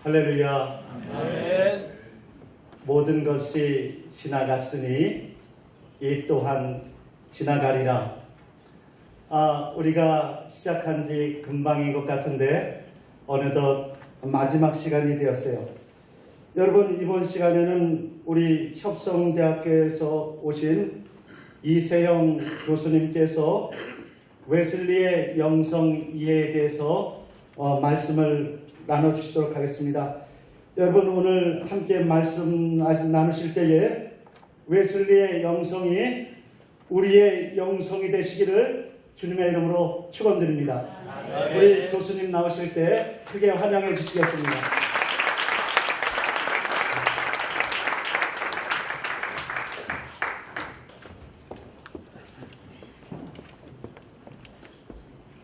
할렐루야. 아멘. 모든 것이 지나갔으니 이 또한 지나가리라. 우리가 시작한 지 금방인 것 같은데 어느덧 마지막 시간이 되었어요. 여러분, 이번 시간에는 우리 협성대학교에서 오신 이세영 교수님께서 웨슬리의 영성 이해에 대해서 말씀을 나눠주시도록 하겠습니다. 여러분, 오늘 함께 말씀 나누실 때에 웨슬리의 영성이 우리의 영성이 되시기를 주님의 이름으로 축원드립니다. 우리 교수님 나오실 때 크게 환영해 주시겠습니다.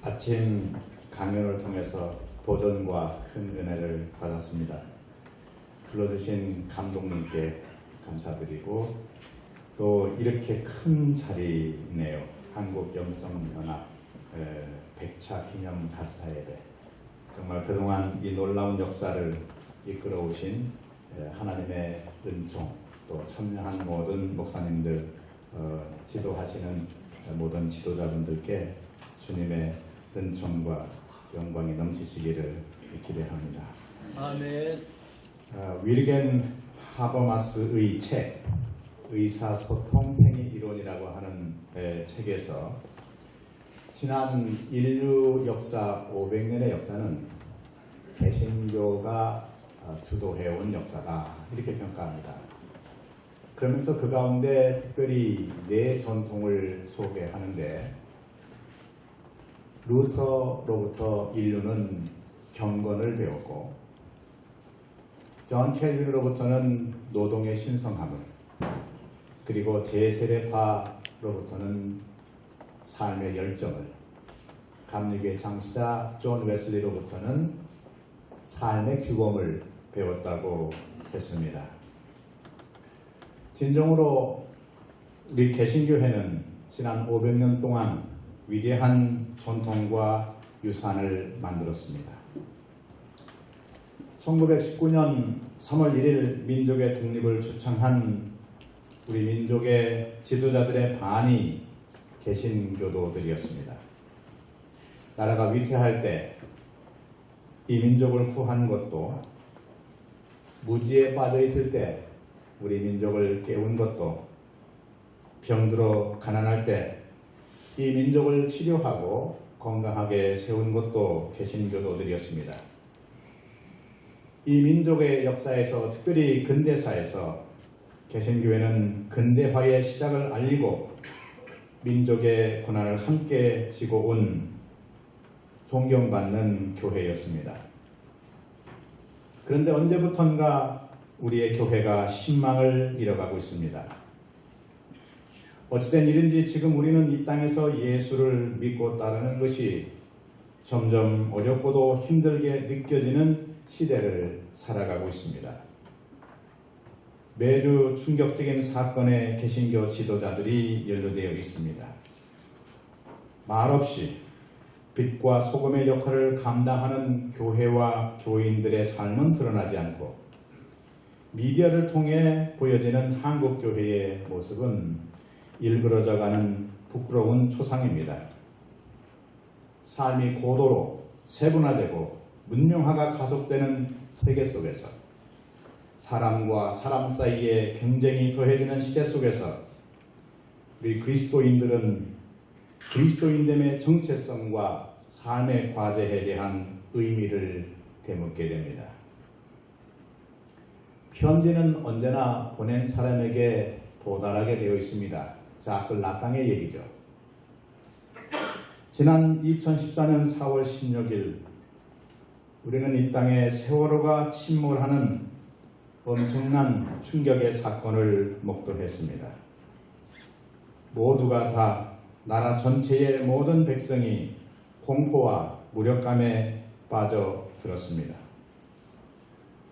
아침 강연을 통해서 도전과 큰 은혜를 받았습니다. 불러주신 감독님께 감사드리고 또 이렇게 큰 자리네요. 한국영성연합 100차 기념 답사예배. 정말 그동안 이 놀라운 역사를 이끌어오신 하나님의 은총, 또 참여한 모든 목사님들, 지도하시는 모든 지도자분들께 주님의 은총과 영광이 넘치시기를 기대합니다. 아멘. 윌겐 하버마스의 책 의사소통 행위 이론이라고 하는 책에서 지난 인류 역사 500년의 역사는 개신교가 주도해온 역사다, 이렇게 평가합니다. 그러면서 그 가운데 특별히 네 전통을 소개하는데, 루터로부터 인류는 경건을 배웠고, 존 켈빈으로부터는 노동의 신성함을, 그리고 제세례파로부터는 삶의 열정을, 감리교의 창시자 존 웨슬리로부터는 삶의 규범을 배웠다고 했습니다. 진정으로 우리 개신교회는 지난 500년 동안 위대한 전통과 유산을 만들었습니다. 1919년 3월 1일 민족의 독립을 주창한 우리 민족의 지도자들의 반이 개신교도들이었습니다. 나라가 위태할 때 이 민족을 구한 것도, 무지에 빠져 있을 때 우리 민족을 깨운 것도, 병들어 가난할 때 이 민족을 치료하고 건강하게 세운 것도 개신교도들이었습니다. 이 민족의 역사에서, 특별히 근대사에서 개신교회는 근대화의 시작을 알리고 민족의 고난을 함께 지고 온 존경받는 교회였습니다. 그런데 언제부턴가 우리의 교회가 신망을 잃어가고 있습니다. 어찌된 일인지 지금 우리는 이 땅에서 예수를 믿고 따르는 것이 점점 어렵고도 힘들게 느껴지는 시대를 살아가고 있습니다. 매주 충격적인 사건에 개신교 지도자들이 연루되어 있습니다. 말없이 빛과 소금의 역할을 감당하는 교회와 교인들의 삶은 드러나지 않고, 미디어를 통해 보여지는 한국교회의 모습은 일그러져가는 부끄러운 초상입니다. 삶이 고도로 세분화되고 문명화가 가속되는 세계 속에서, 사람과 사람 사이에 경쟁이 더해지는 시대 속에서 우리 그리스도인들은 그리스도인됨의 정체성과 삶의 과제에 대한 의미를 되묻게 됩니다. 편지는 언제나 보낸 사람에게 도달하게 되어 있습니다. 자, 그 라강의 얘기죠. 지난 2014년 4월 16일 우리는 이 땅에 세월호가 침몰하는 엄청난 충격의 사건을 목도했습니다. 모두가 다, 나라 전체의 모든 백성이 공포와 무력감에 빠져들었습니다.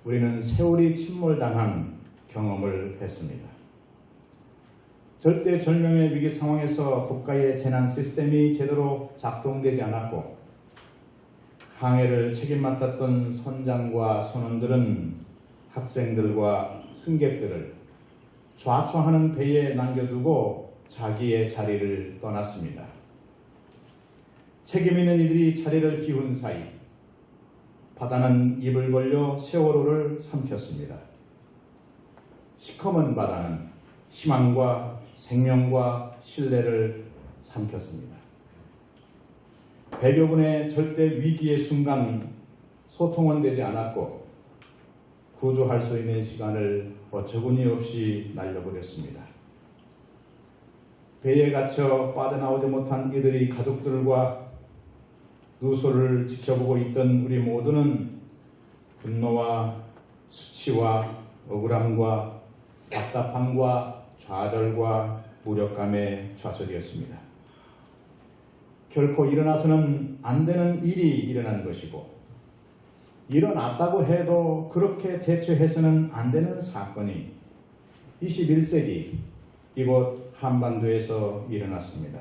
우리는 세월이 침몰당한 경험을 했습니다. 절대절명의 위기 상황에서 국가의 재난 시스템이 제대로 작동되지 않았고, 항해를 책임 맡았던 선장과 선원들은 학생들과 승객들을 좌초하는 배에 남겨두고 자기의 자리를 떠났습니다. 책임 있는 이들이 자리를 비운 사이 바다는 입을 벌려 세월호를 삼켰습니다. 시커먼 바다는 희망과 생명과 신뢰를 삼켰습니다. 100여 분의 절대 위기의 순간 소통은 되지 않았고 구조할 수 있는 시간을 어처구니 없이 날려버렸습니다. 배에 갇혀 빠져나오지 못한 이들의 가족들과 누소를 지켜보고 있던 우리 모두는 분노와 수치와 억울함과 답답함과 좌절과 무력감에 좌절이었습니다. 결코 일어나서는 안 되는 일이 일어난 것이고 일어났다고 해도 그렇게 대처해서는 안 되는 사건이 21세기 이곳 한반도에서 일어났습니다.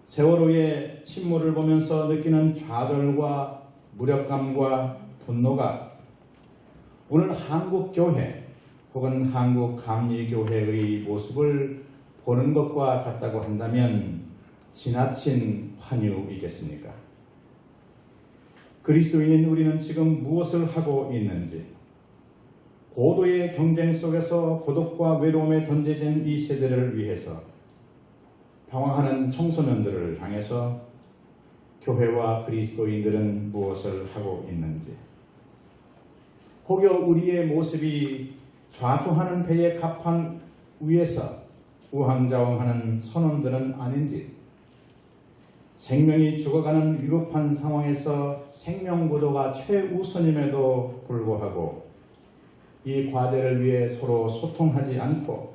세월호의 침몰을 보면서 느끼는 좌절과 무력감과 분노가 오늘 한국교회 혹은 한국감리교회의 모습을 보는 것과 같다고 한다면 지나친 환유이겠습니까? 그리스도인인 우리는 지금 무엇을 하고 있는지, 고도의 경쟁 속에서 고독과 외로움에 던져진 이 세대를 위해서 방황하는 청소년들을 향해서 교회와 그리스도인들은 무엇을 하고 있는지, 혹여 우리의 모습이 좌초하는 배의 갑판 위에서 우왕좌왕하는 선원들은 아닌지, 생명이 죽어가는 위급한 상황에서 생명보도가 최우선임에도 불구하고 이 과제를 위해 서로 소통하지 않고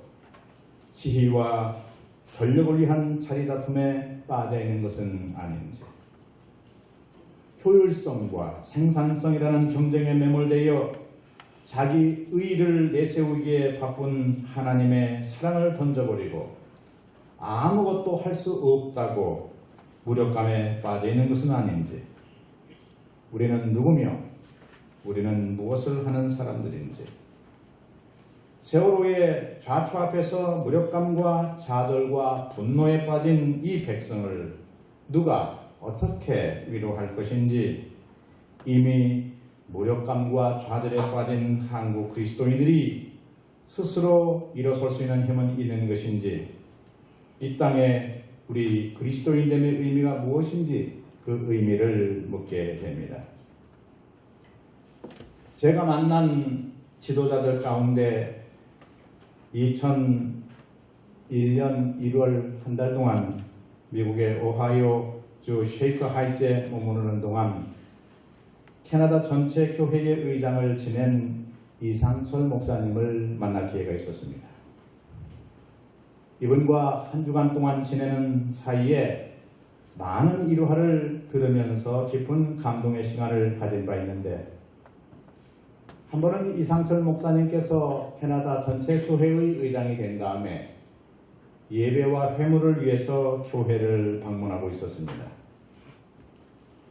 지위와 권력을 위한 자리다툼에 빠져있는 것은 아닌지, 효율성과 생산성이라는 경쟁에 매몰되어 자기 의의를 내세우기에 바쁜 하나님의 사랑을 던져버리고 아무것도 할 수 없다고 무력감에 빠져있는 것은 아닌지, 우리는 누구며 우리는 무엇을 하는 사람들인지, 세월호의 좌초 앞에서 무력감과 좌절과 분노에 빠진 이 백성을 누가 어떻게 위로할 것인지, 이미 무력감과 좌절에 빠진 한국 그리스도인들이 스스로 일어설 수 있는 힘은 있는 것인지, 이 땅에 우리 그리스도인됨의 의미가 무엇인지 그 의미를 묻게 됩니다. 제가 만난 지도자들 가운데 2001년 1월 한 달 동안 미국의 오하이오 주 쉐이커 하이츠에 머무르는 동안 캐나다 전체 교회의 의장을 지낸 이상철 목사님을 만날 기회가 있었습니다. 이분과 한 주간 동안 지내는 사이에 많은 일화를 들으면서 깊은 감동의 시간을 가진 바 있는데, 한 번은 이상철 목사님께서 캐나다 전체 교회의 의장이 된 다음에 예배와 회무를 위해서 교회를 방문하고 있었습니다.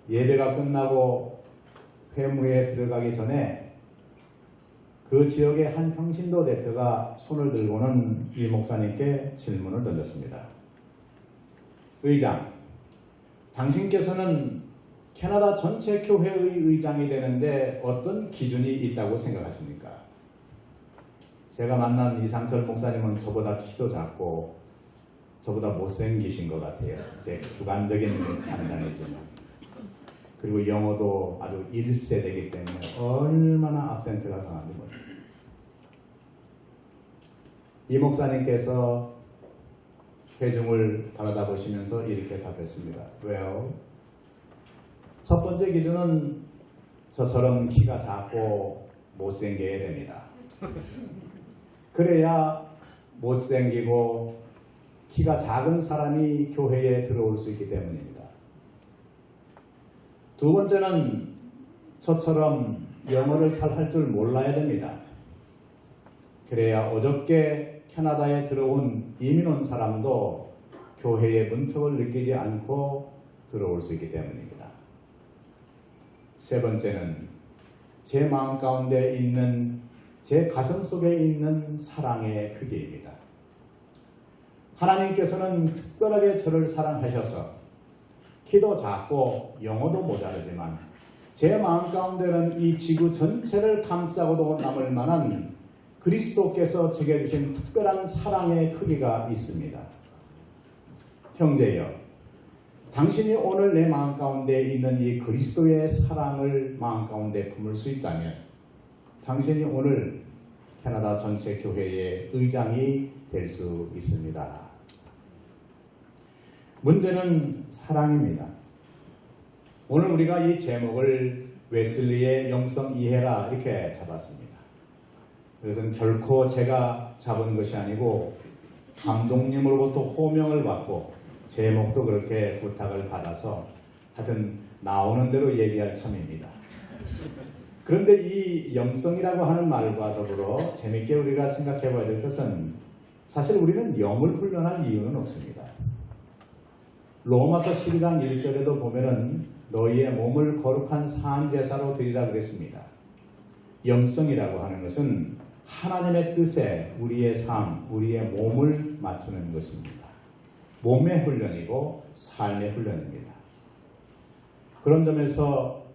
예배가 끝나고 회무에 들어가기 전에 그 지역의 한 평신도 대표가 손을 들고는 이 목사님께 질문을 던졌습니다. 의장, 당신께서는 캐나다 전체 교회의 의장이 되는데 어떤 기준이 있다고 생각하십니까? 제가 만난 이상철 목사님은 저보다 키도 작고 저보다 못생기신 것 같아요. 제 주관적인 판단이지만. 그리고 영어도 아주 1세대이기 때문에 얼마나 악센트가 강한지 모릅니다. 이 목사님께서 회중을 바라다 보시면서 이렇게 답했습니다. Well, 첫 번째 기준은 저처럼 키가 작고 못생겨야 됩니다. 그래야 못생기고 키가 작은 사람이 교회에 들어올 수 있기 때문입니다. 두 번째는 저처럼 영어를 잘 할 줄 몰라야 됩니다. 그래야 어저께 캐나다에 들어온 이민 온 사람도 교회의 문턱을 느끼지 않고 들어올 수 있기 때문입니다. 세 번째는 제 마음 가운데 있는, 제 가슴 속에 있는 사랑의 크기입니다. 하나님께서는 특별하게 저를 사랑하셔서 키도 작고 영어도 모자르지만 제 마음 가운데는 이 지구 전체를 감싸고도 남을 만한 그리스도께서 제게 주신 특별한 사랑의 크기가 있습니다. 형제여, 당신이 오늘 내 마음 가운데 있는 이 그리스도의 사랑을 마음 가운데 품을 수 있다면 당신이 오늘 캐나다 전체 교회의 의장이 될 수 있습니다. 문제는 사랑입니다. 오늘 우리가 이 제목을 웨슬리의 영성 이해라 이렇게 잡았습니다. 이것은 결코 제가 잡은 것이 아니고 감독님으로부터 호명을 받고 제목도 그렇게 부탁을 받아서 하여튼 나오는 대로 얘기할 참입니다. 그런데 이 영성이라고 하는 말과 더불어 재밌게 우리가 생각해 봐야 될 것은 사실 우리는 영을 훈련할 이유는 없습니다. 로마서 12장 1절에도 보면은 너희의 몸을 거룩한 산제사로 드리라 그랬습니다. 영성이라고 하는 것은 하나님의 뜻에 우리의 삶, 우리의 몸을 맞추는 것입니다. 몸의 훈련이고 삶의 훈련입니다. 그런 점에서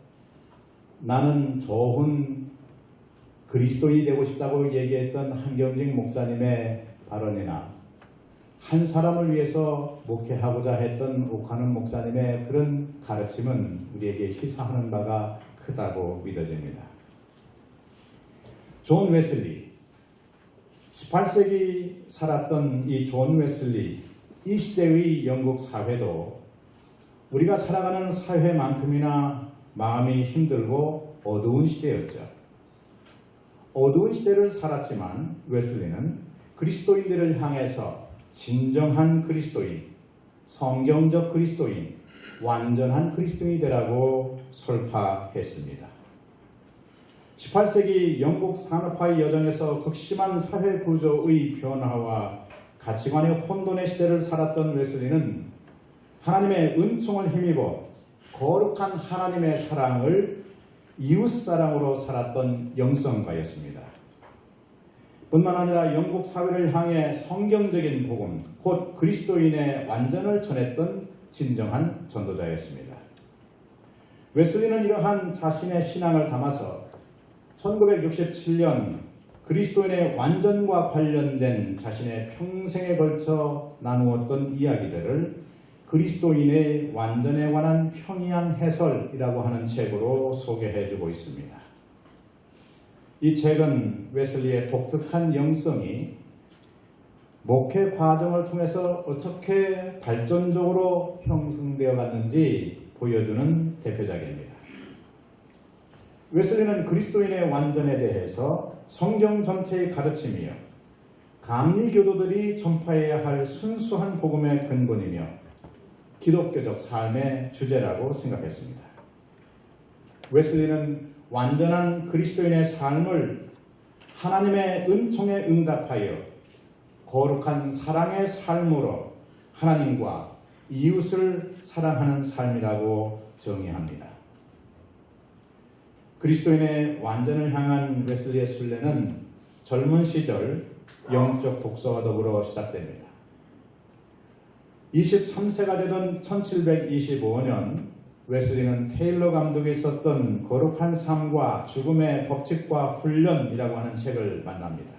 나는 좋은 그리스도인이 되고 싶다고 얘기했던 한경직 목사님의 발언이나 한 사람을 위해서 목회하고자 했던 오카는 목사님의 그런 가르침은 우리에게 시사하는 바가 크다고 믿어집니다. 존 웨슬리, 18세기 살았던 이 존 웨슬리, 이 시대의 영국 사회도 우리가 살아가는 사회만큼이나 마음이 힘들고 어두운 시대였죠. 어두운 시대를 살았지만 웨슬리는 그리스도인들을 향해서 진정한 그리스도인, 성경적 그리스도인, 완전한 그리스도인이 되라고 설파했습니다. 18세기 영국 산업화의 여정에서 극심한 사회 구조의 변화와 가치관의 혼돈의 시대를 살았던 웨슬리는 하나님의 은총을 힘입어 거룩한 하나님의 사랑을 이웃사랑으로 살았던 영성가였습니다. 뿐만 아니라 영국 사회를 향해 성경적인 복음, 곧 그리스도인의 완전을 전했던 진정한 전도자였습니다. 웨슬리는 이러한 자신의 신앙을 담아서 1967년 그리스도인의 완전과 관련된 자신의 평생에 걸쳐 나누었던 이야기들을 그리스도인의 완전에 관한 평이한 해설이라고 하는 책으로 소개해주고 있습니다. 이 책은 웨슬리의 독특한 영성이 목회 과정을 통해서 어떻게 발전적으로 형성되어 갔는지 보여주는 대표작입니다. 웨슬리는 그리스도인의 완전에 대해서 성경 전체의 가르침이요, 감리교도들이 전파해야 할 순수한 복음의 근본이며 기독교적 삶의 주제라고 생각했습니다. 웨슬리는 완전한 그리스도인의 삶을 하나님의 은총에 응답하여 거룩한 사랑의 삶으로 하나님과 이웃을 사랑하는 삶이라고 정의합니다. 그리스도인의 완전을 향한 웨슬리의 순례는 젊은 시절 영적 독서와 더불어 시작됩니다. 23세가 되던 1725년 웨슬리는 테일러 감독이 썼던 거룩한 삶과 죽음의 법칙과 훈련이라고 하는 책을 만납니다.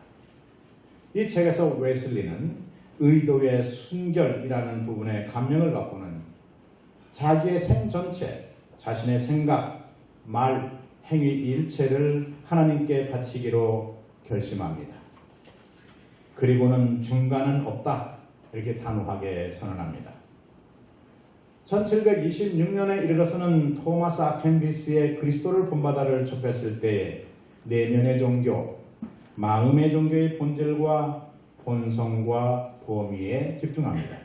이 책에서 웨슬리는 의도의 순결이라는 부분에 감명을 받고는 자기의 생 전체, 자신의 생각, 말, 행위 일체를 하나님께 바치기로 결심합니다. 그리고는 중간은 없다, 이렇게 단호하게 선언합니다. 1726년에 이르러서는 토마스 아켄비스의 그리스도를 본받아를 접했을 때 내면의 종교, 마음의 종교의 본질과 본성과 범위에 집중합니다.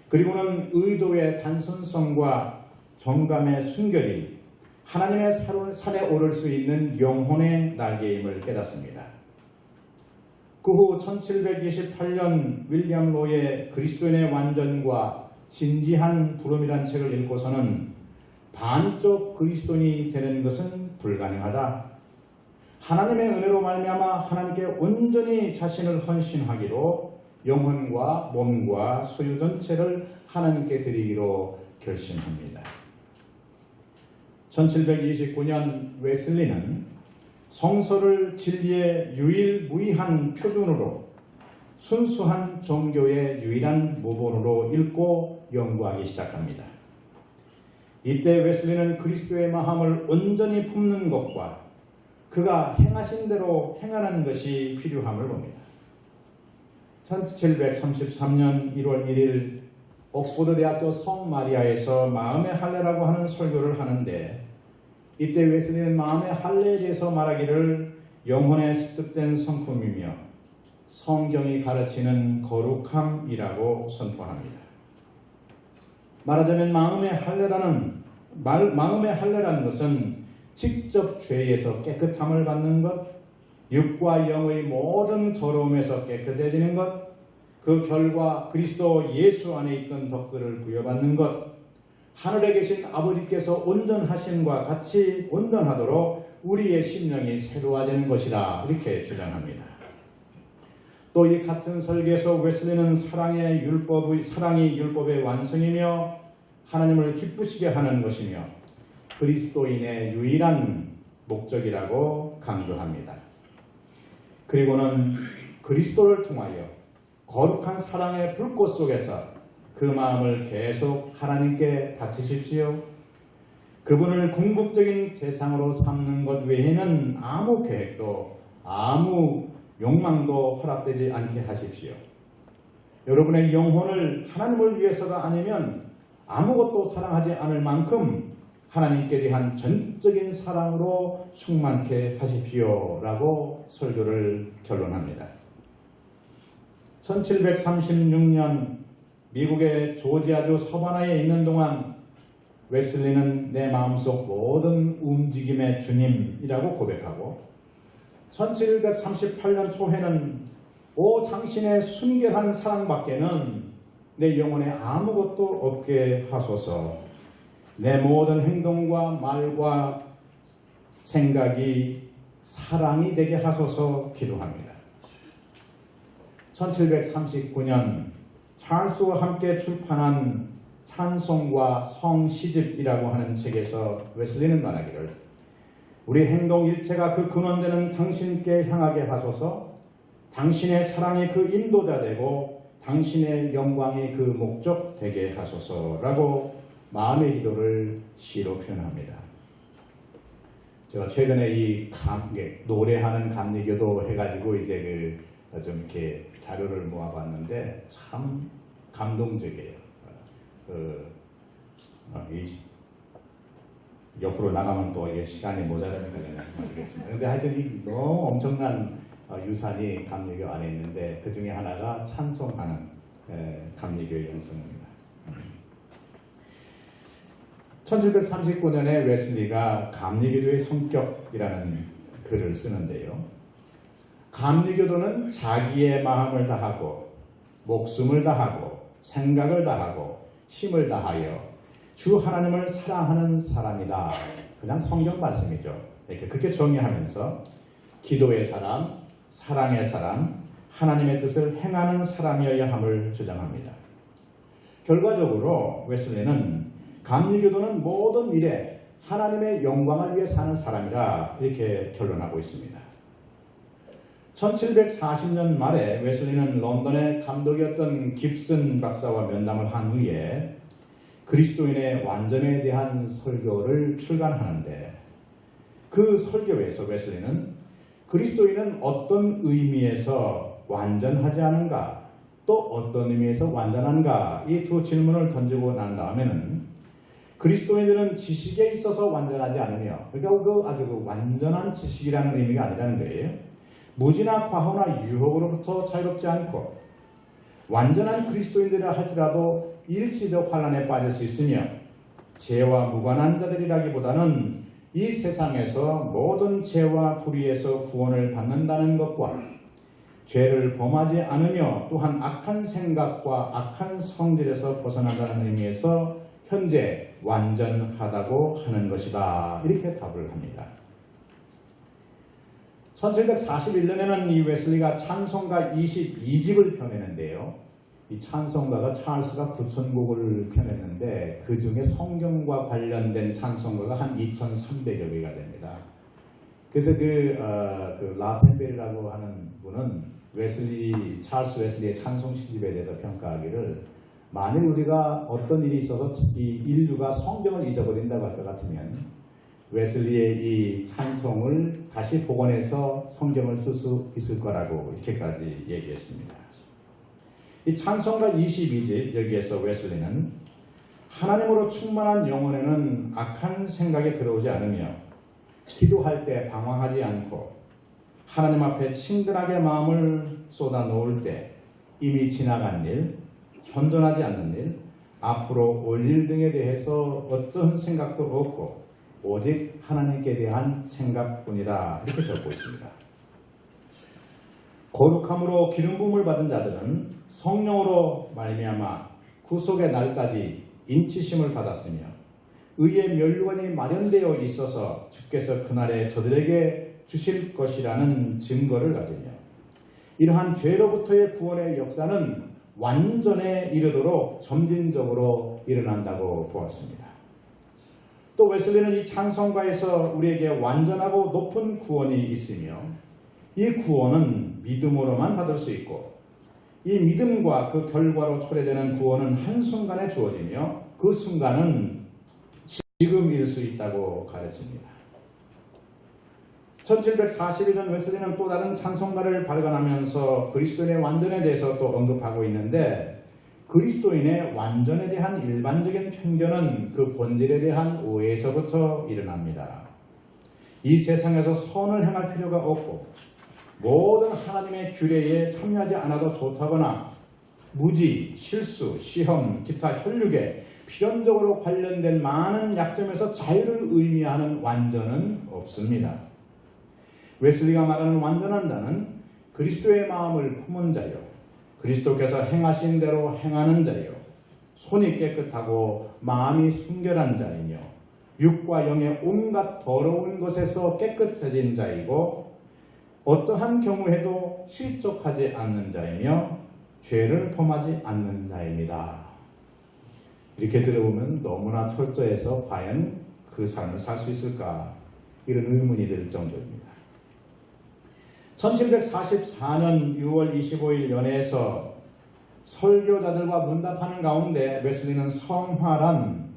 그리고는 의도의 단순성과 정감의 순결이 하나님의 산에 오를 수 있는 영혼의 날개임을 깨닫습니다. 그 후 1728년 윌리엄 로의 그리스도인의 완전과 진지한 부름이란 책을 읽고서는 반쪽 그리스도인이 되는 것은 불가능하다. 하나님의 은혜로 말미암아 하나님께 온전히 자신을 헌신하기로 영혼과 몸과 소유 전체를 하나님께 드리기로 결심합니다. 1729년 웨슬리는 성서를 진리의 유일무이한 표준으로 순수한 종교의 유일한 모본으로 읽고 연구하기 시작합니다. 이때 웨슬리는 그리스도의 마음을 온전히 품는 것과 그가 행하신 대로 행하는 것이 필요함을 봅니다. 1733년 1월 1일 옥스퍼드 대학교 성마리아에서 마음의 할례라고 하는 설교를 하는데 이때 웨슬리는 마음의 할례에 대해서 말하기를 영혼에 습득된 성품이며 성경이 가르치는 거룩함이라고 선포합니다. 말하자면 마음의 할례라는 것은 직접 죄에서 깨끗함을 받는 것, 육과 영의 모든 더러움에서 깨끗해지는 것, 그 결과 그리스도 예수 안에 있던 덕들을 부여받는 것, 하늘에 계신 아버지께서 온전하심과 같이 온전하도록 우리의 심령이 새로워지는 것이라 이렇게 주장합니다. 또 이 같은 설교에서 웨슬리는 사랑이 율법의 완성이며 하나님을 기쁘시게 하는 것이며 그리스도인의 유일한 목적이라고 강조합니다. 그리고는 그리스도를 통하여 거룩한 사랑의 불꽃 속에서 그 마음을 계속 하나님께 바치십시오. 그분을 궁극적인 대상으로 삼는 것 외에는 아무 계획도 아무 욕망도 허락되지 않게 하십시오. 여러분의 영혼을 하나님을 위해서가 아니면 아무것도 사랑하지 않을 만큼 하나님께 대한 전적인 사랑으로 충만케 하십시오 라고 설교를 결론합니다. 1736년 미국의 조지아주 서바나에 있는 동안 웨슬리는 내 마음속 모든 움직임의 주님이라고 고백하고 1738년 초에는 오 당신의 순결한 사랑밖에는 내 영혼에 아무것도 없게 하소서. 내 모든 행동과 말과 생각이 사랑이 되게 하소서 기도합니다. 1739년 찰스와 함께 출판한 찬송과 성시집이라고 하는 책에서 웨슬리는 말하기를 우리 행동 일체가 그 근원되는 당신께 향하게 하소서. 당신의 사랑이 그 인도자 되고 당신의 영광이 그 목적 되게 하소서라고 마음의 기도를 시로 표현합니다. 제가 최근에 이 노래하는 감리교도 해가지고 이제 좀 이렇게 자료를 모아봤는데 참 감동적이에요. 옆으로 나가면 또 이게 시간이 모자라니까 모르겠습니다. 그런데 하여튼 이 너무 엄청난 유산이 감리교 안에 있는데 그 중에 하나가 찬송하는 감리교의 영성입니다. 1739년에 웨슬리가 감리교도의 성격이라는 글을 쓰는데요. 감리교도는 자기의 마음을 다하고 목숨을 다하고 생각을 다하고 힘을 다하여 주 하나님을 사랑하는 사람이다. 그냥 성경 말씀이죠. 이렇게 그렇게 정의하면서 기도의 사람, 사랑의 사람, 하나님의 뜻을 행하는 사람이어야 함을 주장합니다. 결과적으로 웨슬리는 감리교도는 모든 일에 하나님의 영광을 위해 사는 사람이라 이렇게 결론하고 있습니다. 1740년 말에 웨슬리는 런던의 감독이었던 깁슨 박사와 면담을 한 후에 그리스도인의 완전에 대한 설교를 출간하는데 그 설교에서 웨슬리는 그리스도인은 어떤 의미에서 완전하지 않은가 또 어떤 의미에서 완전한가 이 두 질문을 던지고 난 다음에는 그리스도인들은 지식에 있어서 완전하지 않으며 그러니까 아주 완전한 지식이라는 의미가 아니라는 거예요. 무지나 과호나 유혹으로부터 자유롭지 않고 완전한 그리스도인들이라 할지라도 일시적 환난에 빠질 수 있으며 죄와 무관한 자들이라기보다는 이 세상에서 모든 죄와 불의에서 구원을 받는다는 것과 죄를 범하지 않으며 또한 악한 생각과 악한 성질에서 벗어난다는 의미에서 현재 완전하다고 하는 것이다. 이렇게 답을 합니다. 1741년에는 이 웨슬리가 찬송가 22집을 펴내는데요. 이 찬송가가 찰스가 9,000곡을 펴냈는데 그 중에 성경과 관련된 찬송가가 한 2,300여 개가 됩니다. 그래서 그 라텐베리라고 하는 분은 찰스 웨슬리의 찬송 시집에 대해서 평가하기를, 만일 우리가 어떤 일이 있어서 이 인류가 성경을 잊어버린다고 할 것 같으면 웨슬리의 이 찬송을 다시 복원해서 성경을 쓸 수 있을 거라고 이렇게까지 얘기했습니다. 이 찬송가 22집, 여기에서 웨슬리는 하나님으로 충만한 영혼에는 악한 생각이 들어오지 않으며 기도할 때 방황하지 않고 하나님 앞에 친근하게 마음을 쏟아 놓을 때 이미 지나간 일, 현존하지 않는 일, 앞으로 올 일 등에 대해서 어떤 생각도 없고 오직 하나님께 대한 생각뿐이라, 이렇게 적고 있습니다. 거룩함으로 기름 부음을 받은 자들은 성령으로 말미암아 구속의 날까지 인치심을 받았으며 의의 면류관이 마련되어 있어서 주께서 그날에 저들에게 주실 것이라는 증거를 가지며 이러한 죄로부터의 구원의 역사는 완전에 이르도록 점진적으로 일어난다고 보았습니다. 또 웨슬리는 이 찬송가에서 우리에게 완전하고 높은 구원이 있으며 이 구원은 믿음으로만 받을 수 있고 이 믿음과 그 결과로 초래되는 구원은 한순간에 주어지며 그 순간은 지금일 수 있다고 가르칩니다. 1741년 웨슬리는 또 다른 찬송가를 발간하면서 그리스도인의 완전에 대해서 또 언급하고 있는데, 그리스도인의 완전에 대한 일반적인 편견은 그 본질에 대한 오해에서부터 일어납니다. 이 세상에서 선을 행할 필요가 없고 모든 하나님의 규례에 참여하지 않아도 좋다거나 무지, 실수, 시험, 기타 혈육에 필연적으로 관련된 많은 약점에서 자유를 의미하는 완전은 없습니다. 웨슬리가 말하는 완전한 자는 그리스도의 마음을 품은 자요, 그리스도께서 행하신 대로 행하는 자요, 손이 깨끗하고 마음이 순결한 자이며 육과 영의 온갖 더러운 것에서 깨끗해진 자이고 어떠한 경우에도 실족하지 않는 자이며 죄를 범하지 않는 자입니다. 이렇게 들어보면 너무나 철저해서 과연 그 삶을 살 수 있을까, 이런 의문이 들 정도입니다. 1744년 6월 25일 연회에서 설교자들과 문답하는 가운데 웨슬리는 성화란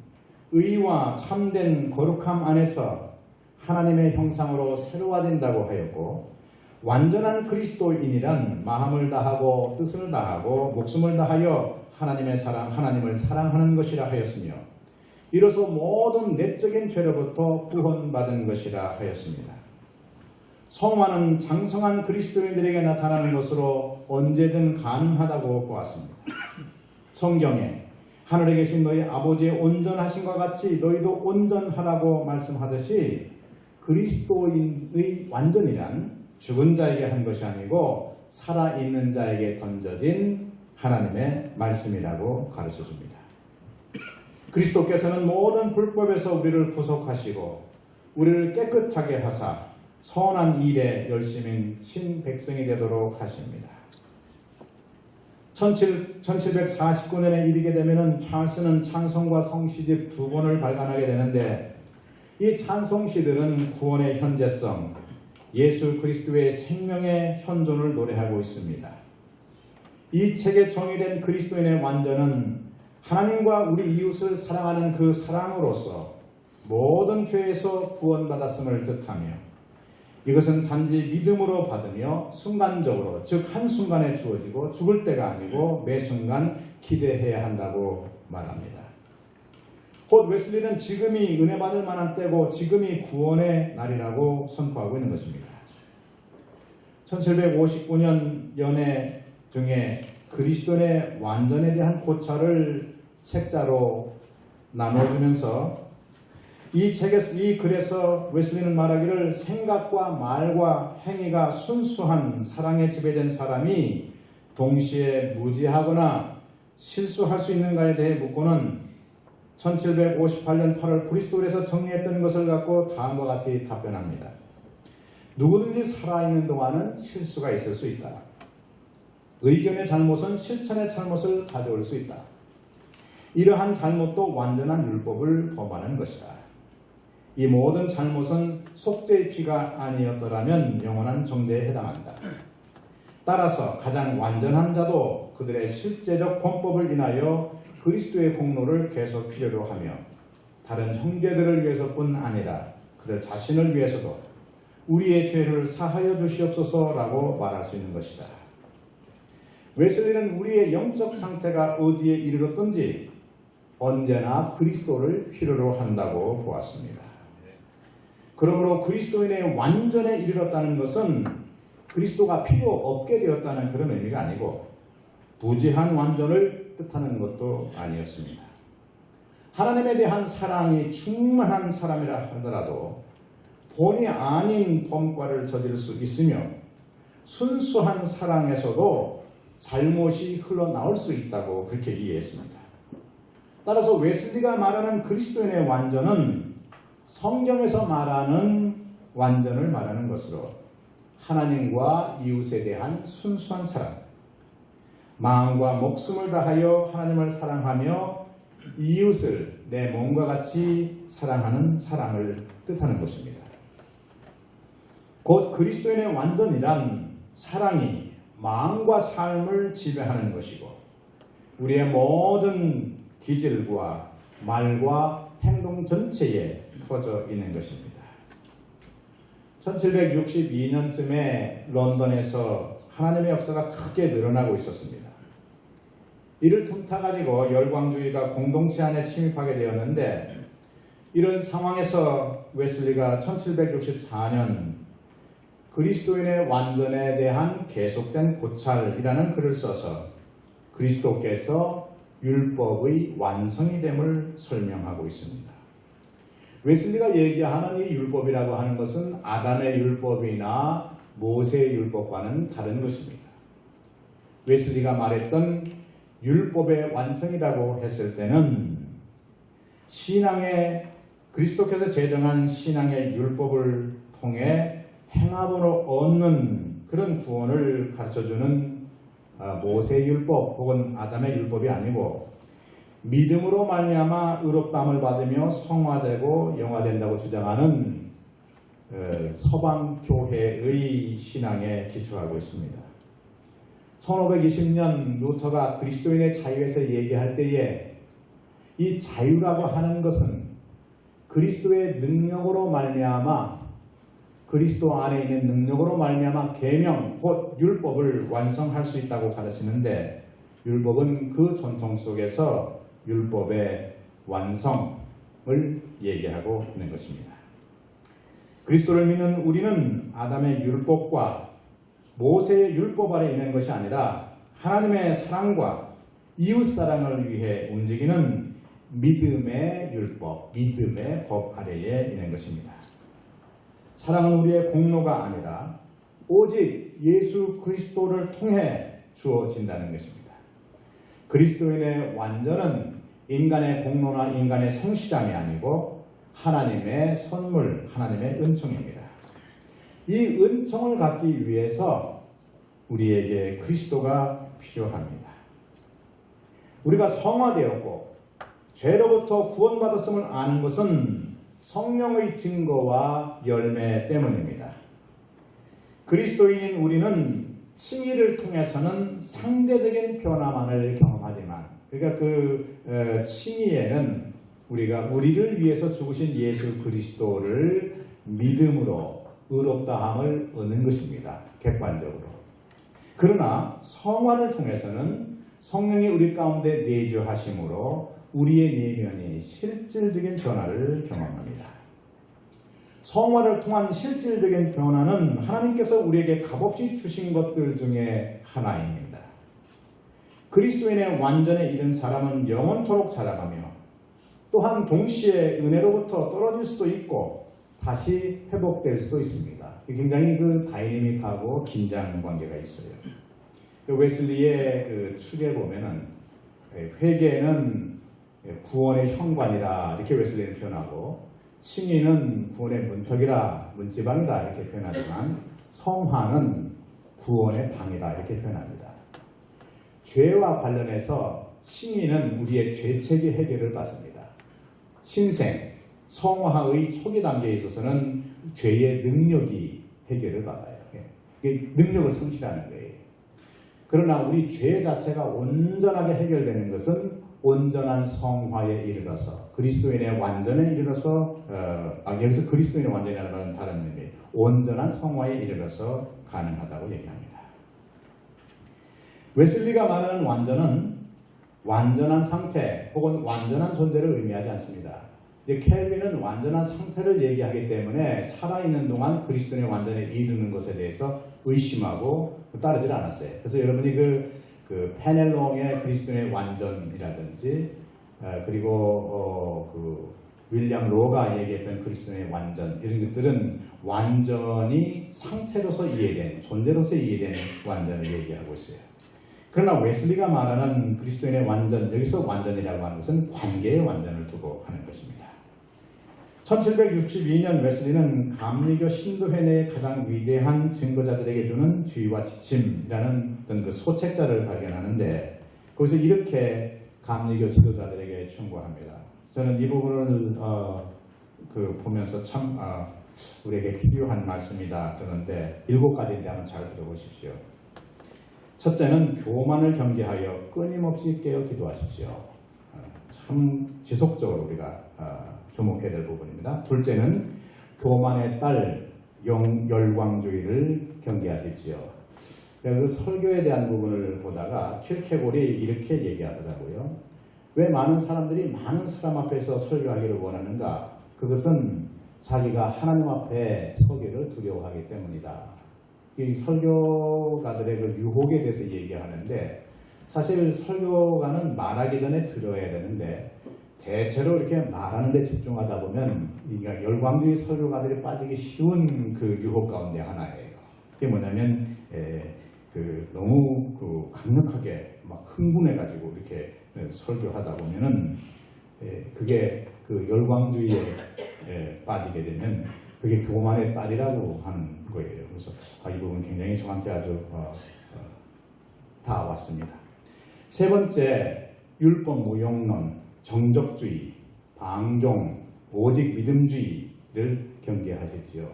의와 참된 거룩함 안에서 하나님의 형상으로 새로워진다고 하였고, 완전한 그리스도인이란 마음을 다하고 뜻을 다하고 목숨을 다하여 하나님을 사랑하는 것이라 하였으며 이로써 모든 내적인 죄로부터 구원받은 것이라 하였습니다. 성화는 장성한 그리스도인들에게 나타나는 것으로 언제든 가능하다고 보았습니다. 성경에 하늘에 계신 너희 아버지의 온전하심과 같이 너희도 온전하라고 말씀하듯이 그리스도인의 완전이란 죽은 자에게 한 것이 아니고 살아있는 자에게 던져진 하나님의 말씀이라고 가르쳐줍니다. 그리스도께서는 모든 불법에서 우리를 구속하시고 우리를 깨끗하게 하사 선한 일에 열심인 신백성이 되도록 하십니다. 1749년에 이르게 되면 찰스는 찬송과 성시집 두 권을 발간하게 되는데, 이 찬송시들은 구원의 현재성, 예수 그리스도의 생명의 현존을 노래하고 있습니다. 이 책에 정의된 그리스도인의 완전은 하나님과 우리 이웃을 사랑하는 그 사랑으로서 모든 죄에서 구원받았음을 뜻하며, 이것은 단지 믿음으로 받으며 순간적으로, 즉 한순간에 주어지고 죽을 때가 아니고 매 순간 기대해야 한다고 말합니다. 곧 웨슬리는 지금이 은혜 받을 만한 때고 지금이 구원의 날이라고 선포하고 있는 것입니다. 1759년 연회 중에 그리스도의 완전에 대한 고찰을 책자로 나눠주면서 이 글에서 웨슬리는 말하기를, 생각과 말과 행위가 순수한 사랑에 지배된 사람이 동시에 무지하거나 실수할 수 있는가에 대해 묻고는 1758년 8월 브리스톨에서 정리했던 것을 갖고 다음과 같이 답변합니다. 누구든지 살아있는 동안은 실수가 있을 수 있다. 의견의 잘못은 실천의 잘못을 가져올 수 있다. 이러한 잘못도 완전한 율법을 범하는 것이다. 이 모든 잘못은 속죄의 피가 아니었더라면 영원한 정죄에 해당한다. 따라서 가장 완전한 자도 그들의 실제적 범법을 인하여 그리스도의 공로를 계속 필요로 하며 다른 형제들을 위해서뿐 아니라 그들 자신을 위해서도 우리의 죄를 사하여 주시옵소서라고 말할 수 있는 것이다. 웨슬리는 우리의 영적 상태가 어디에 이르렀든지 언제나 그리스도를 필요로 한다고 보았습니다. 그러므로 그리스도인의 완전에 이르렀다는 것은 그리스도가 필요 없게 되었다는 그런 의미가 아니고 부재한 완전을 뜻하는 것도 아니었습니다. 하나님에 대한 사랑이 충만한 사람이라 하더라도 본의 아닌 범과를 저지를 수 있으며 순수한 사랑에서도 잘못이 흘러나올 수 있다고 그렇게 이해했습니다. 따라서 웨슬리가 말하는 그리스도인의 완전은 성경에서 말하는 완전을 말하는 것으로 하나님과 이웃에 대한 순수한 사랑, 마음과 목숨을 다하여 하나님을 사랑하며 이웃을 내 몸과 같이 사랑하는 사랑을 뜻하는 것입니다. 곧 그리스도인의 완전이란 사랑이 마음과 삶을 지배하는 것이고 우리의 모든 기질과 말과 행동 전체에 퍼져 있는 것입니다. 1762년쯤에 런던에서 하나님의 역사가 크게 늘어나고 있었습니다. 이를 틈타가지고 열광주의가 공동체 안에 침입하게 되었는데 이런 상황에서 웨슬리가 1764년 그리스도인의 완전에 대한 계속된 고찰이라는 글을 써서 그리스도께서 율법의 완성이 됨을 설명하고 있습니다. 웨슬리가 얘기하는 이 율법이라고 하는 것은 아담의 율법이나 모세의 율법과는 다른 것입니다. 웨슬리가 말했던 율법의 완성이라고 했을 때는 신앙의 그리스도께서 제정한 신앙의 율법을 통해 행함으로 얻는 그런 구원을 가르쳐주는 모세의 율법 혹은 아담의 율법이 아니고 믿음으로 말미암아 의롭다함을 받으며 성화되고 영화된다고 주장하는 서방 교회의 신앙에 기초하고 있습니다. 1520년 루터가 그리스도인의 자유에서 얘기할 때에 이 자유라고 하는 것은 그리스도의 능력으로 말미암아 그리스도 안에 있는 능력으로 말미암아 계명 곧 율법을 완성할 수 있다고 가르치는데 율법은 그 전통 속에서 율법의 완성을 얘기하고 있는 것입니다. 그리스도를 믿는 우리는 아담의 율법과 모세의 율법 아래 있는 것이 아니라 하나님의 사랑과 이웃사랑을 위해 움직이는 믿음의 율법, 믿음의 법 아래에 있는 것입니다. 사랑은 우리의 공로가 아니라 오직 예수 그리스도를 통해 주어진다는 것입니다. 그리스도인의 완전은 인간의 공로나 인간의 성시장이 아니고 하나님의 선물, 하나님의 은총입니다. 이 은총을 갖기 위해서 우리에게 그리스도가 필요합니다. 우리가 성화되었고 죄로부터 구원받았음을 아는 것은 성령의 증거와 열매 때문입니다. 그리스도인인 우리는 칭의를 통해서는 상대적인 변화만을 경험하지만 그러니까 그 칭의에는 우리가 우리를 위해서 죽으신 예수 그리스도를 믿음으로 의롭다함을 얻는 것입니다. 객관적으로. 그러나 성화를 통해서는 성령이 우리 가운데 내주하심으로 우리의 내면이 실질적인 변화를 경험합니다. 성화를 통한 실질적인 변화는 하나님께서 우리에게 값없이 주신 것들 중에 하나입니다. 그리스도인의 완전에 이른 사람은 영원토록 자라가며 또한 동시에 은혜로부터 떨어질 수도 있고 다시 회복될 수도 있습니다. 굉장히 그 다이내믹하고 긴장 관계가 있어요. 웨슬리의 그 축에 보면은 회개는 구원의 현관이라 이렇게 웨슬리는 표현하고, 칭의는 구원의 문턱이라 문지방이다 이렇게 표현하지만, 성화는 구원의 방이다 이렇게 표현합니다. 죄와 관련해서 칭의는 우리의 죄책의 해결을 받습니다. 신생, 성화의 초기 단계에 있어서는 죄의 능력이 해결을 받아요. 능력을 성취하는 거예요. 그러나 우리 죄 자체가 온전하게 해결되는 것은 온전한 성화에 이르러서, 그리스도인의 완전에 이르러서, 여기서 그리스도인의 완전이라는 말은 다른 의미예요. 온전한 성화에 이르러서 가능하다고 얘기합니다. 웨슬리가 말하는 완전은 완전한 상태 혹은 완전한 존재를 의미하지 않습니다. 켈빈은 완전한 상태를 얘기하기 때문에 살아있는 동안 그리스도인의 완전에 이르는 것에 대해서 의심하고 따르질 않았어요. 그래서 여러분이 그 페넬롱의 그리스도인의 완전이라든지, 그리고 윌리엄 로가 얘기했던 그리스도인의 완전, 이런 것들은 완전히 상태로서 이해된, 존재로서 이해된 완전을 얘기하고 있어요. 그러나 웨슬리가 말하는 그리스도인의 완전, 여기서 완전이라고 하는 것은 관계의 완전을 두고 하는 것입니다. 1762년 웨슬리는 감리교 신도회 내의 가장 위대한 증거자들에게 주는 주의와 지침이라는 어떤 그 소책자를 발견하는데, 거기서 이렇게 감리교 지도자들에게 충고합니다. 저는 이 부분을 보면서 참 우리에게 필요한 말씀이다 그러는데, 7가지인데 한번 잘 들어보십시오. 첫째는 교만을 경계하여 끊임없이 깨어 기도하십시오. 참 지속적으로 우리가 주목해야 될 부분입니다. 둘째는 교만의 딸 열광주의를 경계하십시오. 그 설교에 대한 부분을 보다가 킬케골이 이렇게 얘기하더라고요. 왜 많은 사람들이 많은 사람 앞에서 설교하기를 원하는가? 그것은 자기가 하나님 앞에 서기를 두려워하기 때문이다. 이 설교가들의 그 유혹에 대해서 얘기하는데, 사실 설교가는 말하기 전에 들어야 되는데, 대체로 이렇게 말하는 데 집중하다 보면 열광주의 설교가들이 빠지기 쉬운 그 유혹 가운데 하나예요. 그게 뭐냐면 너무 강력하게 막 흥분해가지고 이렇게 설교하다 보면은 그게 그 열광주의에 빠지게 되면 그게 교만의 딸이라고 하는 거예요. 그래서 이 부분 굉장히 저한테 아주 다 왔습니다. 세 번째, 율법 무용론, 정적주의, 방종, 오직 믿음주의를 경계하십시오.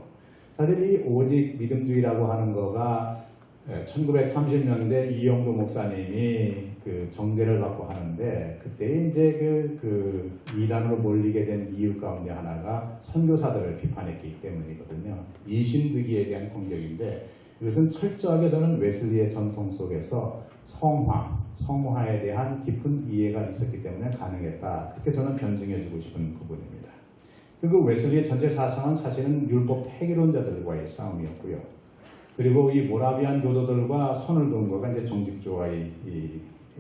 사실 이 오직 믿음주의라고 하는 거가 1930년대 이영도 목사님이 그 정죄를 받고 하는데, 그때 이제 그 이단으로 몰리게 된 이유 가운데 하나가 선교사들을 비판했기 때문이거든요. 이신득이에 대한 공격인데, 이것은 철저하게 저는 웨슬리의 전통 속에서 성화에 대한 깊은 이해가 있었기 때문에 가능했다. 그렇게 저는 변증해주고 싶은 부분입니다. 그리고 웨슬리의 전체 사상은 사실은 율법 폐기론자들과의 싸움이었고요. 그리고 이 모라비안 교도들과 선을 둔 거가 이제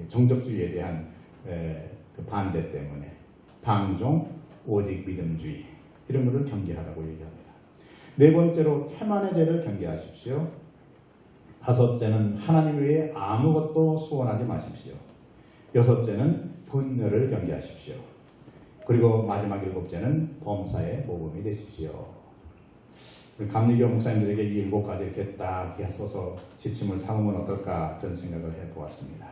정적주의에 대한 그 반대 때문에 방종, 오직 믿음주의 이런 것을 경계하라고 얘기합니다. 네 번째로 태만의 죄를 경계하십시오. 다섯째는 하나님 외에 아무것도 소원하지 마십시오. 여섯째는 분노를 경계하십시오. 그리고 마지막 7째는 범사의 모범이 되십시오. 감리교 목사님들에게 이 7가지 이렇게 딱 써서 지침을 삼으면 어떨까 그런 생각을 해보았습니다.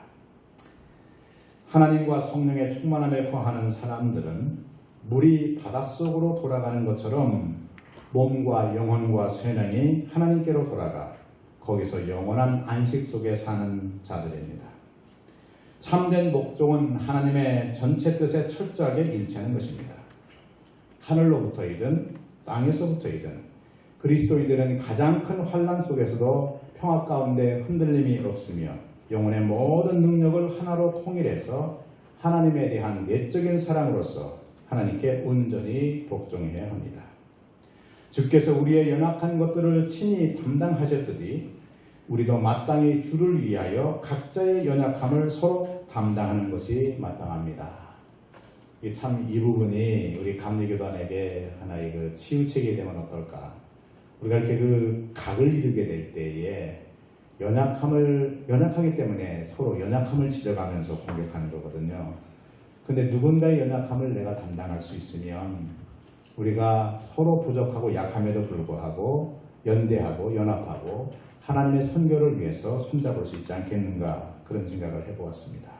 하나님과 성령의 충만함에 거하는 사람들은 물이 바닷속으로 돌아가는 것처럼 몸과 영혼과 세상이 하나님께로 돌아가 거기서 영원한 안식 속에 사는 자들입니다. 참된 목종은 하나님의 전체 뜻에 철저하게 일치하는 것입니다. 하늘로부터이든 땅에서부터이든 그리스도인들은 가장 큰 환난 속에서도 평화 가운데 흔들림이 없으며 영혼의 모든 능력을 하나로 통일해서 하나님에 대한 내적인 사랑으로서 하나님께 온전히 복종해야 합니다. 주께서 우리의 연약한 것들을 친히 담당하셨듯이 우리도 마땅히 주를 위하여 각자의 연약함을 서로 담당하는 것이 마땅합니다. 참 이 부분이 우리 감리교단에게 하나의 그 치유책이 되면 어떨까? 우리가 이렇게 그 각을 이루게 될 때에 연약하기 때문에 서로 연약함을 지적하면서 공격하는 거거든요. 근데 누군가의 연약함을 내가 담당할 수 있으면 우리가 서로 부족하고 약함에도 불구하고 연대하고 연합하고 하나님의 선교를 위해서 손잡을 수 있지 않겠는가, 그런 생각을 해보았습니다.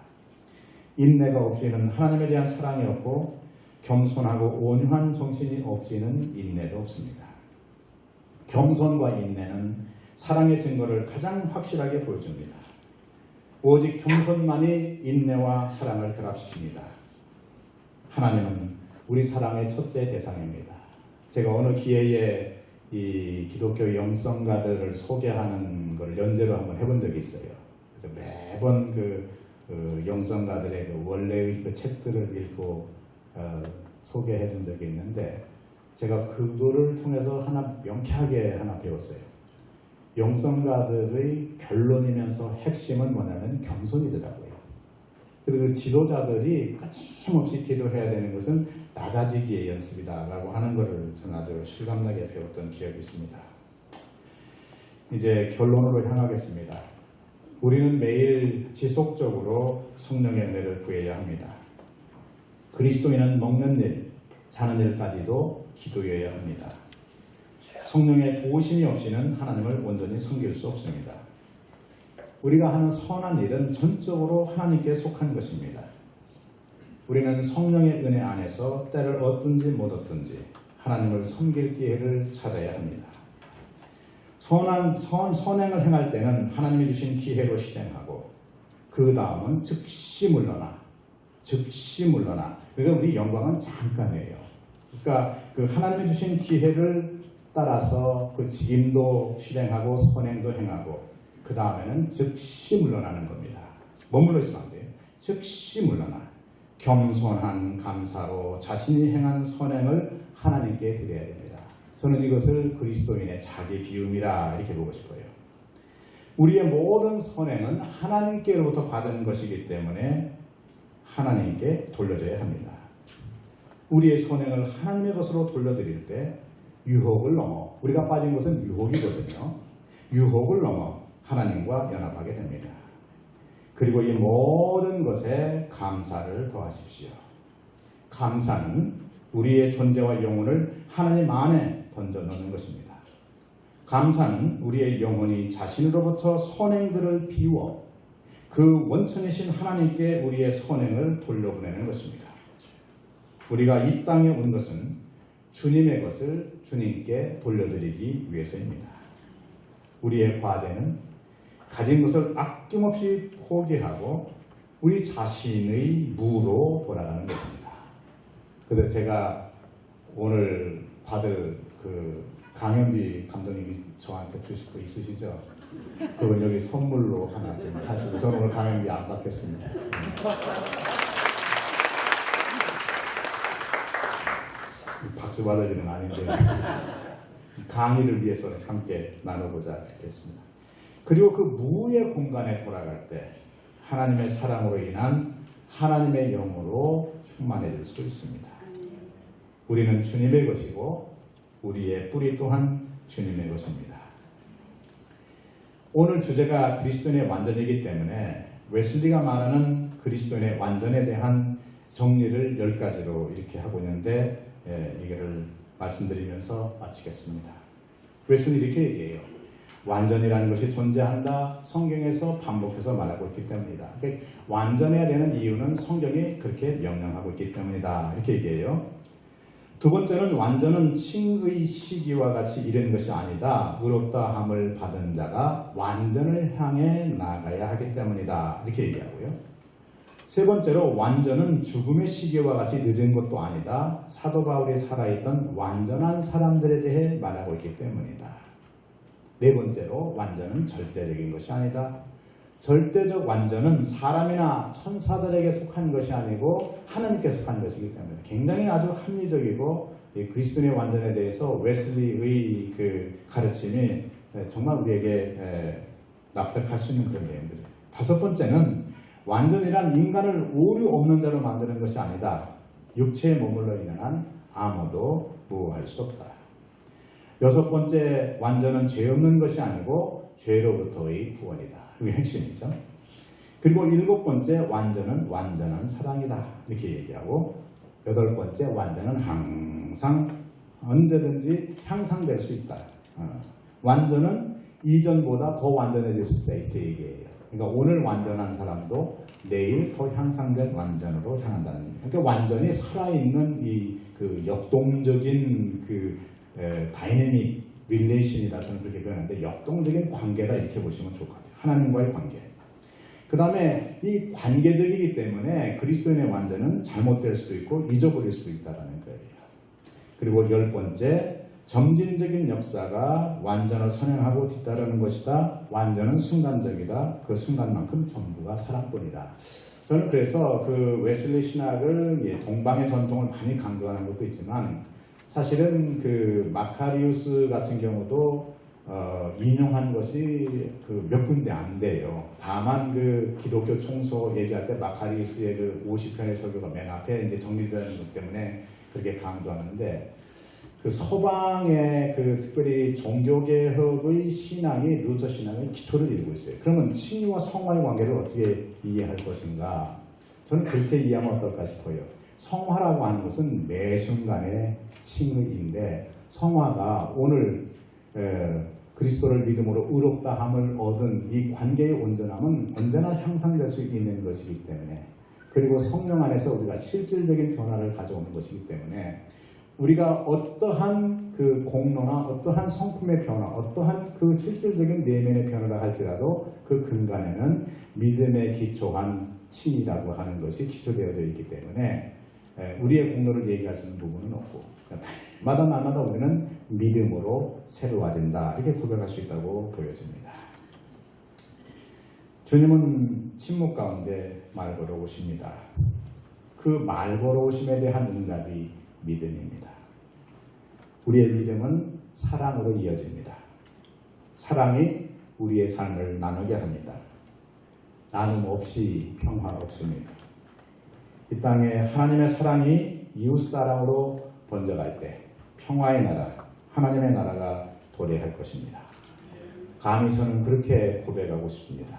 인내가 없이는 하나님에 대한 사랑이 없고 겸손하고 온유한 정신이 없이는 인내도 없습니다. 겸손과 인내는 사랑의 증거를 가장 확실하게 보여줍니다. 오직 겸손만이 인내와 사랑을 결합시킵니다. 하나님은 우리 사랑의 첫째 대상입니다. 제가 어느 기회에 이 기독교 영성가들을 소개하는 걸 연재로 한번 해본 적이 있어요. 그래서 매번 그 영성가들의 그 원래의 그 책들을 읽고 소개해 준 적이 있는데, 제가 그거를 통해서 하나 명쾌하게 하나 배웠어요. 영성가들의 결론이면서 핵심은 뭐냐면 겸손이더라고요. 그래서 그 지도자들이 끊임없이 기도해야 되는 것은 낮아지기의 연습이다라고 하는 것을 저는 아주 실감나게 배웠던 기억이 있습니다. 이제 결론으로 향하겠습니다. 우리는 매일 지속적으로 성령의 은혜를 구해야 합니다. 그리스도인은 먹는 일, 자는 일까지도 기도해야 합니다. 성령의 도우심이 없이는 하나님을 온전히 섬길 수 없습니다. 우리가 하는 선한 일은 전적으로 하나님께 속한 것입니다. 우리는 성령의 은혜 안에서 때를 얻든지 못 얻든지 하나님을 섬길 기회를 찾아야 합니다. 선행을 행할 때는 하나님이 주신 기회로 실행하고, 그 다음은 즉시 물러나. 그러니까 우리 영광은 잠깐이에요. 그러니까 그 하나님이 주신 기회를 따라서 그 직임도 실행하고 선행도 행하고, 그 다음에는 즉시 물러나는 겁니다. 머물러 있으면 안 돼요. 즉시 물러나. 겸손한 감사로 자신이 행한 선행을 하나님께 드려야 됩니다. 저는 이것을 그리스도인의 자기 비움이라 이렇게 보고 싶어요. 우리의 모든 선행은 하나님께로부터 받은 것이기 때문에 하나님께 돌려줘야 합니다. 우리의 선행을 하나님의 것으로 돌려드릴 때 유혹을 넘어, 우리가 빠진 것은 유혹이거든요. 유혹을 넘어 하나님과 연합하게 됩니다. 그리고 이 모든 것에 감사를 더하십시오. 감사는 우리의 존재와 영혼을 하나님 안에 던져놓는 것입니다. 감사는 우리의 영혼이 자신으로부터 선행들을 비워 그 원천이신 하나님께 우리의 선행을 돌려보내는 것입니다. 우리가 이 땅에 온 것은 주님의 것을 주님께 돌려드리기 위해서입니다. 우리의 과제는 가진 것을 아낌없이 포기하고 우리 자신의 무로 돌아가는 것입니다. 그래서 제가 오늘 받을 그 강현비 감독님이 저한테 주실 거 있으시죠? 그건 여기 선물로 하나 좀 하시고, 저는 오늘 강현비 안 받겠습니다. 박수 받을 일은 아닌데 강의를 위해서 함께 나눠보자 했습니다. 그리고 그 무의 공간에 돌아갈 때 하나님의 사랑으로 인한 하나님의 영으로 충만해질 수 있습니다. 우리는 주님의 것이고 우리의 뿌리 또한 주님의 것입니다. 오늘 주제가 그리스도인의 완전이기 때문에 웨슬리가 말하는 그리스도인의 완전에 대한 정리를 10가지로 이렇게 하고 있는데, 이거를 말씀드리면서 마치겠습니다. 웨슬리 이렇게 얘기해요. 완전이라는 것이 존재한다. 성경에서 반복해서 말하고 있기 때문이다. 그러니까 완전해야 되는 이유는 성경이 그렇게 명령하고 있기 때문이다. 이렇게 얘기해요. 두 번째는 완전은 칭의 시기와 같이 이런 것이 아니다. 의롭다함을 받은 자가 완전을 향해 나아가야 하기 때문이다. 이렇게 얘기하고요. 세 번째로 완전은 죽음의 시기와 같이 늦은 것도 아니다. 사도 바울이 살아있던 완전한 사람들에 대해 말하고 있기 때문이다. 네 번째로 완전은 절대적인 것이 아니다. 절대적 완전은 사람이나 천사들에게 속한 것이 아니고 하나님께 속한 것이기 때문에 굉장히 아주 합리적이고, 그리스도인의 완전에 대해서 웨슬리의 그 가르침이 정말 우리에게 납득할 수 있는 그런 내용들이에요. 다섯 번째는 완전이란 인간을 오류 없는 자로 만드는 것이 아니다. 육체에 머물러 있는 한 아무도 무할 수 없다. 여섯 번째, 완전은 죄 없는 것이 아니고 죄로부터의 구원이다. 이게 핵심이죠. 그리고 7번째 완전은 완전한 사랑이다 이렇게 얘기하고 8번째 완전은 항상 언제든지 향상될 수 있다. 완전은 이전보다 더 완전해질 수 있다 이렇게 얘기해요. 그러니까 오늘 완전한 사람도 내일 더 향상된 완전으로 향한다는 얘기예요. 그러니까 완전히 살아있는 이 그 역동적인 그 다이내믹 릴레이션이다 저는 그렇게 표현하는데 역동적인 관계다 이렇게 보시면 좋을 것 같아요. 하나님과의 관계. 그 다음에 이 관계적이기 때문에 그리스도인의 완전은 잘못될 수도 있고 잊어버릴 수도 있다는 거예요. 그리고 10번째 점진적인 역사가 완전을 선행하고 뒤따르는 것이다. 완전은 순간적이다. 그 순간만큼 전부가 사랑뿐이다. 저는 그래서 그 웨슬리 신학을 동방의 전통을 많이 강조하는 것도 있지만 사실은 그 마카리우스 같은 경우도 인용한 것이 그 몇 군데 안 돼요. 다만 그 기독교 총소 얘기할 때 마카리우스의 그 50편의 설교가 맨 앞에 이제 정리되는 것 때문에 그렇게 강조하는데 그 서방의 그 특별히 종교개혁의 신앙이 루터 신앙의 기초를 이루고 있어요. 그러면 칭의와 성화의 관계를 어떻게 이해할 것인가? 저는 그렇게 이해하면 어떨까 싶어요. 성화라고 하는 것은 매 순간의 칭의인데 성화가 오늘 그리스도를 믿음으로 의롭다함을 얻은 이 관계의 온전함은 언제나 향상될 수 있는 것이기 때문에 그리고 성령 안에서 우리가 실질적인 변화를 가져오는 것이기 때문에 우리가 어떠한 그 공로나 어떠한 성품의 변화, 어떠한 그 실질적인 내면의 변화를 할지라도 그 근간에는 믿음에 기초한 칭이라고 하는 것이 기초되어져 있기 때문에 우리의 공로를 얘기할 수 있는 부분은 없고 날마다 우리는 믿음으로 새로워진다 이렇게 고백할 수 있다고 보여집니다. 주님은 침묵 가운데 말 걸어오십니다. 그 말 걸어오심에 대한 응답이 믿음입니다. 우리의 믿음은 사랑으로 이어집니다. 사랑이 우리의 삶을 나누게 합니다. 나눔 없이 평화 없습니다. 이 땅에 하나님의 사랑이 이웃사랑으로 번져갈 때 평화의 나라, 하나님의 나라가 도래할 것입니다. 감히 저는 그렇게 고백하고 싶습니다.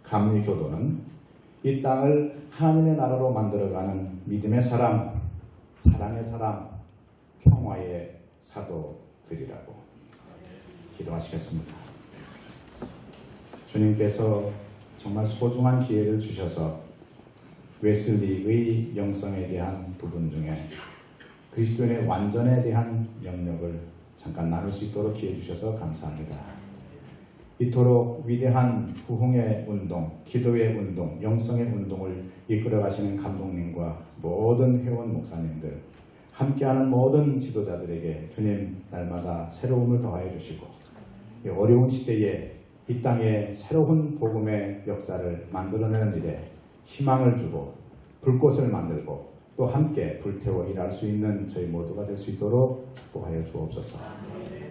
감리교도는 이 땅을 하나님의 나라로 만들어가는 믿음의 사람, 사랑의 사람, 평화의 사도들이라고 기도하시겠습니다. 주님께서 정말 소중한 기회를 주셔서 웨슬리의 영성에 대한 부분 중에 그리스도인의 완전에 대한 영역을 잠깐 나눌 수 있도록 기회 주셔서 감사합니다. 이토록 위대한 부흥의 운동, 기도의 운동, 영성의 운동을 이끌어가시는 감독님과 모든 회원 목사님들, 함께하는 모든 지도자들에게 주님 날마다 새로움을 더하여 주시고 이 어려운 시대에 이 땅에 새로운 복음의 역사를 만들어내는 일에 희망을 주고 불꽃을 만들고 또 함께 불태워 일할 수 있는 저희 모두가 될 수 있도록 축복하여 주옵소서.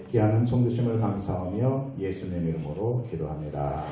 귀한 은총 주심을 감사하며 예수님 이름으로 기도합니다.